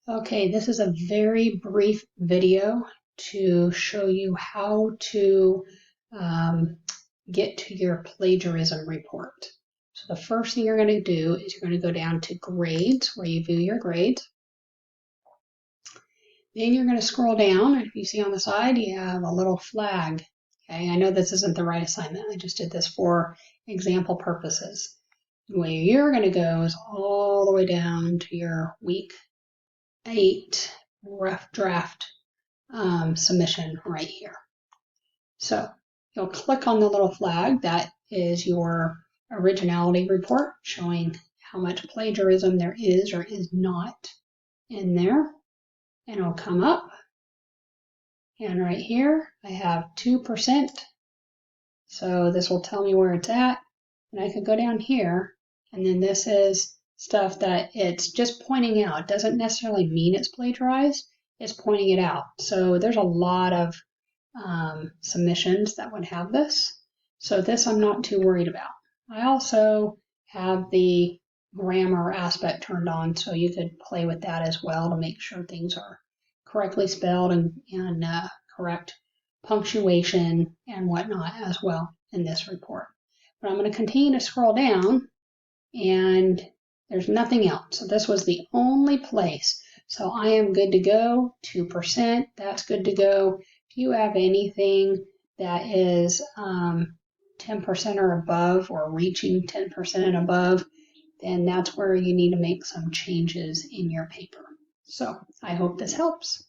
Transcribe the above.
Okay, this is a very brief video to show you how to get to your plagiarism report. So the first thing you're going to do is you're going to go down to grades where you view your grades. Then you're going to scroll down. If you see on the side, you have a little flag. Okay, I know this isn't the right assignment. I just did this for example purposes. Where you're going to go is all the way down to your week 8 rough draft submission right here. So you'll click on the little flag. That is your originality report showing how much plagiarism there is or is not in there. And it'll come up. And right here, I have 2%. So this will tell me where it's at. And I could go down here. And then this is stuff that it's just pointing out. It doesn't necessarily mean it's plagiarized. It's pointing it out. So there's a lot of submissions that would have this. So this I'm not too worried about. I also have the grammar aspect turned on, so you could play with that as well to make sure things are correctly spelled and correct punctuation and whatnot as well in this report. But I'm going to continue to scroll down and there's nothing else. So this was the only place. So I am good to go. 2%, that's good to go. If you have anything that is 10% or above or reaching 10% and above, then that's where you need to make some changes in your paper. So I hope this helps.